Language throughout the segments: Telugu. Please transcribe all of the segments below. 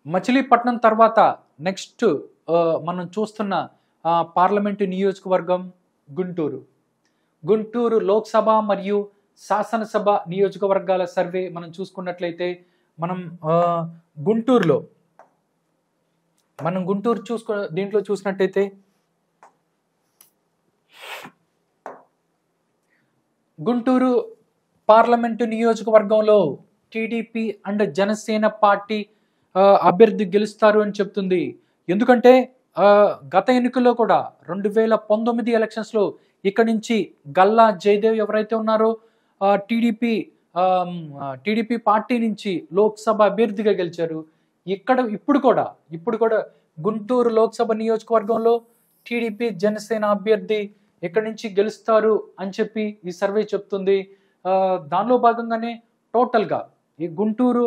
మచిలీపట్నం తర్వాత నెక్స్ట్ మనం చూస్తున్న పార్లమెంటు నియోజకవర్గం గుంటూరు. గుంటూరు లోక్సభ మరియు శాసనసభ నియోజకవర్గాల సర్వే మనం చూసుకున్నట్లయితే మనం గుంటూరులో దీంట్లో చూసినట్టయితే గుంటూరు పార్లమెంటు నియోజకవర్గంలో టీడీపీ అండ్ జనసేన పార్టీ అభ్యర్థి గెలుస్తారు అని చెప్తుంది. ఎందుకంటే గత ఎన్నికల్లో కూడా 2019 ఎలక్షన్స్లో ఇక్కడ నుంచి గల్లా జయదేవ్ ఎవరైతే ఉన్నారో టీడీపీ పార్టీ నుంచి లోక్సభ అభ్యర్థిగా గెలిచారు. ఇప్పుడు కూడా గుంటూరు లోక్సభ నియోజకవర్గంలో టీడీపీ జనసేన అభ్యర్థి ఎక్కడి నుంచి గెలుస్తారు అని చెప్పి ఈ సర్వే చెప్తుంది. దానిలో భాగంగానే టోటల్గా ఈ గుంటూరు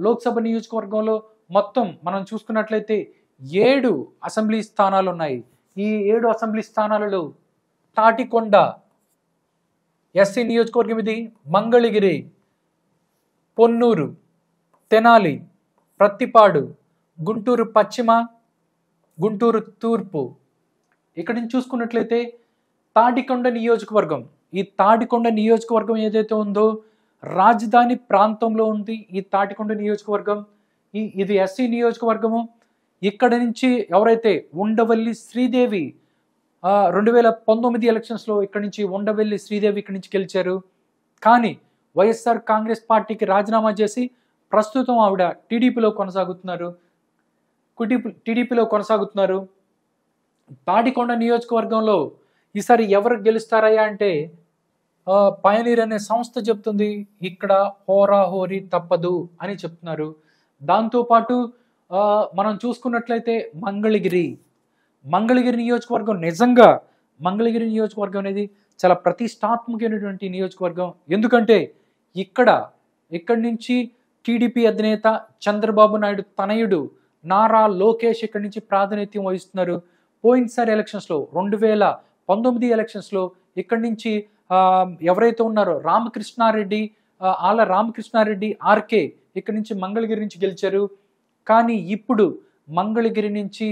లోక్సభ నియోజకవర్గంలో మొత్తం మనం చూసుకున్నట్లయితే 7 అసెంబ్లీ స్థానాలు ఉన్నాయి. ఈ 7 అసెంబ్లీ స్థానాలలో తాటికొండ ఎస్సీ నియోజకవర్గం, ఇది మంగళగిరి, పొన్నూరు, తెనాలి, ప్రత్తిపాడు, గుంటూరు పశ్చిమ, గుంటూరు తూర్పు. ఇక్కడి నుంచి చూసుకున్నట్లయితే తాటికొండ నియోజకవర్గం, ఈ తాటికొండ నియోజకవర్గం ఏదైతే ఉందో రాజధాని ప్రాంతంలో ఉంది. ఈ తాటికొండ నియోజకవర్గం ఇది ఎస్సీ నియోజకవర్గము. ఇక్కడ నుంచి ఎవరైతే ఉండవల్లి శ్రీదేవి 2019 ఎలక్షన్స్లో ఇక్కడ నుంచి ఉండవల్లి శ్రీదేవి ఇక్కడి నుంచి గెలిచారు. కానీ వైఎస్ఆర్ కాంగ్రెస్ పార్టీకి రాజీనామా చేసి ప్రస్తుతం ఆవిడ టీడీపీలో కొనసాగుతున్నారు. తాటికొండ నియోజకవర్గంలో ఈసారి ఎవరు గెలుస్తారయ్యా అంటే పయనీర్ అనే సంస్థ చెప్తుంది ఇక్కడ హోరాహోరీ తప్పదు అని చెప్తున్నారు. దాంతోపాటు మనం చూసుకున్నట్లయితే మంగళగిరి నియోజకవర్గం, నిజంగా మంగళగిరి నియోజకవర్గం అనేది చాలా ప్రతిష్టాత్మకమైనటువంటి నియోజకవర్గం. ఎందుకంటే ఇక్కడి నుంచి టీడీపీ అధినేత చంద్రబాబు నాయుడు తనయుడు నారా లోకేష్ ఇక్కడి నుంచి ప్రాతినిధ్యం వహిస్తున్నారు. పోయినసారి ఎలక్షన్స్లో 2019 ఎలక్షన్స్లో ఇక్కడి నుంచి ఎవరైతే ఉన్నారో ఆల రామకృష్ణారెడ్డి ఆర్కే ఇక్కడి నుంచి మంగళగిరి నుంచి గెలిచారు. కానీ ఇప్పుడు మంగళగిరి నుంచి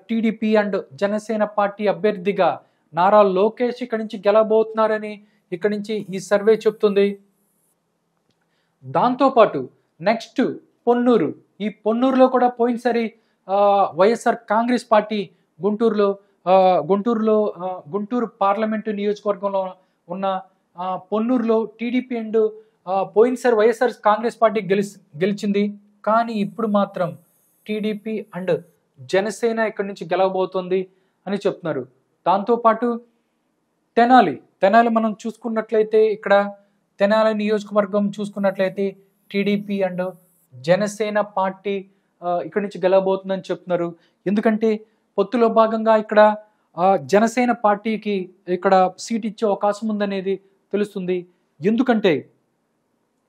టీడీపీ అండ్ జనసేన పార్టీ అభ్యర్థిగా నారా లోకేష్ ఇక్కడి నుంచి గెలవబోతున్నారని ఇక్కడి నుంచి ఈ సర్వే చెప్తుంది. దాంతోపాటు నెక్స్ట్ పొన్నూరులో కూడా పోయినసారి వైఎస్ఆర్ కాంగ్రెస్ పార్టీ గుంటూరు పార్లమెంటు నియోజకవర్గంలో ఉన్న పొన్నూరులో టీడీపీ అండ్ పోయినసారి వైఎస్ఆర్ కాంగ్రెస్ పార్టీ గెలిచింది. కానీ ఇప్పుడు మాత్రం టీడీపీ అండ్ జనసేన ఇక్కడి నుంచి గెలవబోతోంది అని చెప్తున్నారు. దాంతోపాటు తెనాలి మనం చూసుకున్నట్లయితే ఇక్కడ తెనాలి నియోజకవర్గం చూసుకున్నట్లయితే టీడీపీ అండ్ జనసేన పార్టీ ఇక్కడి నుంచి గెలవబోతుందని చెప్తున్నారు. ఎందుకంటే పొత్తులో భాగంగా ఇక్కడ జనసేన పార్టీకి ఇక్కడ సీట్ ఇచ్చే అవకాశం ఉందనేది తెలుస్తుంది. ఎందుకంటే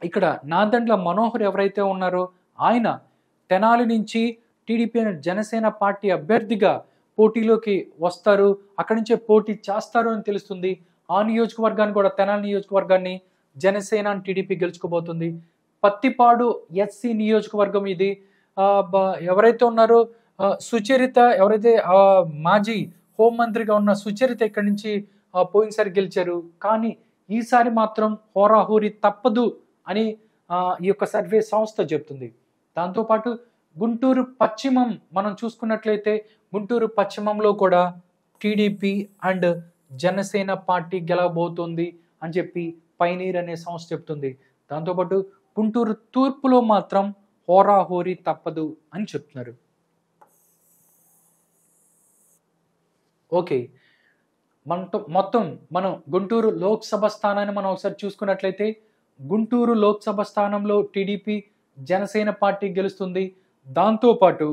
ఇక్కడ నాదెండ్ల మనోహర్ ఎవరైతే ఉన్నారో ఆయన తెనాలి నుంచి టీడీపీ అండ్ జనసేన పార్టీ అభ్యర్థిగా పోటీలోకి వస్తారు, అక్కడి నుంచే పోటీ చేస్తారు అని తెలుస్తుంది. ఆ నియోజకవర్గాన్ని కూడా, తెనాలి నియోజకవర్గాన్ని జనసేన అండ్ టీడీపీ గెలుచుకోబోతుంది. పత్తిపాడు ఎస్సీ నియోజకవర్గం, ఇది ఎవరైతే ఉన్నారో సుచరిత, ఎవరైతే మాజీ హోంమంత్రిగా ఉన్న సుచరిత ఇక్కడి నుంచి పోయినసారి గెలిచారు. కానీ ఈసారి మాత్రం హోరాహోరీ తప్పదు అని ఈ యొక్క సర్వే సంస్థ చెప్తుంది. దాంతోపాటు గుంటూరు పశ్చిమం మనం చూసుకున్నట్లయితే గుంటూరు పశ్చిమంలో కూడా టీడీపీ అండ్ జనసేన పార్టీ గెలవబోతోంది అని చెప్పి పైనీర్ అనే సంస్థ చెప్తుంది. దాంతోపాటు గుంటూరు తూర్పులో మాత్రం హోరాహోరీ తప్పదు అని చెప్తున్నారు. ఓకే, మొత్తం మనం గుంటూరు లోక్సభ స్థానాన్ని మనం ఒకసారి చూసుకున్నట్లయితే గుంటూరు లోక్సభ స్థానంలో టీడీపీ జనసేన పార్టీ గెలుస్తుంది. దాంతోపాటు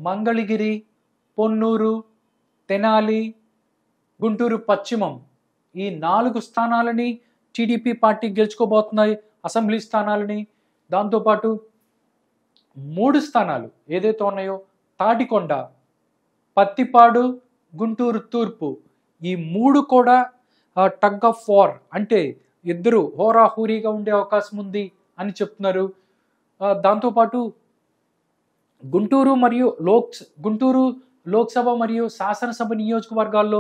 మంగళగిరి, పొన్నూరు, తెనాలి, గుంటూరు పశ్చిమం, ఈ 4 స్థానాలని టీడీపీ పార్టీ గెలుచుకోబోతున్నాయి, అసెంబ్లీ స్థానాలని. దాంతోపాటు 3 స్థానాలు ఏదైతే ఉన్నాయో తాటికొండ, పత్తిపాడు, గుంటూరు తూర్పు, ఈ 3 కూడా టగ్ ఆఫ్ వార్, అంటే ఇద్దరు హోరాహోరీగా ఉండే అవకాశం ఉంది అని చెప్తున్నారు. దాంతోపాటు గుంటూరు లోక్సభ మరియు శాసనసభ నియోజకవర్గాల్లో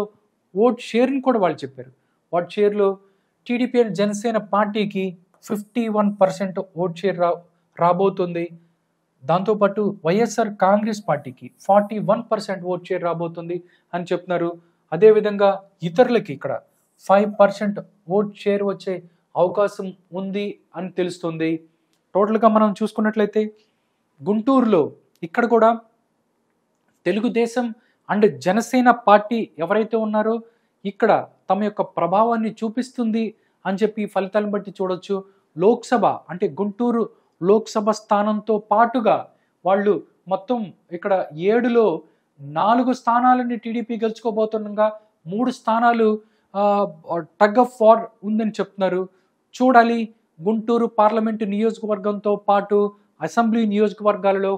ఓట్ షేర్ని కూడా వాళ్ళు చెప్పారు. ఓట్ షేర్లో టీడీపీ అండ్ జనసేన పార్టీకి 51% ఓట్ షేర్ రాబోతుంది. దాంతోపాటు వైఎస్ఆర్ కాంగ్రెస్ పార్టీకి 41% ఓట్ షేర్ రాబోతుంది అని చెప్తున్నారు. అదేవిధంగా ఇతరులకి ఇక్కడ 5% ఓట్ షేర్ వచ్చే అవకాశం ఉంది అని తెలుస్తుంది. టోటల్గా మనం చూసుకున్నట్లయితే గుంటూరులో ఇక్కడ కూడా తెలుగుదేశం అండ్ జనసేన పార్టీ ఎవరైతే ఉన్నారో ఇక్కడ తమ యొక్క ప్రభావాన్ని చూపిస్తుంది అని చెప్పి ఫలితాలను బట్టి చూడొచ్చు. లోక్సభ అంటే గుంటూరు లోక్సభ స్థానంతో పాటుగా వాళ్ళు మొత్తం ఇక్కడ 7లో 4 స్థానాలని టీడీపీ గెలుచుకోబోతుండగా 3 స్థానాలు టగ్ ఆఫ్ వార్ ఉందని చెప్తున్నారు. చూడాలి గుంటూరు పార్లమెంటు నియోజకవర్గంతో పాటు అసెంబ్లీ నియోజకవర్గాలలో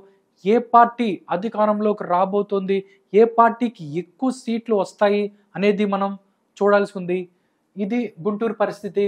ఏ పార్టీ అధికారంలోకి రాబోతోంది, ఏ పార్టీకి ఎక్కువ సీట్లు వస్తాయి అనేది మనం చూడాల్సి ఉంది. ఇది గుంటూరు పరిస్థితి.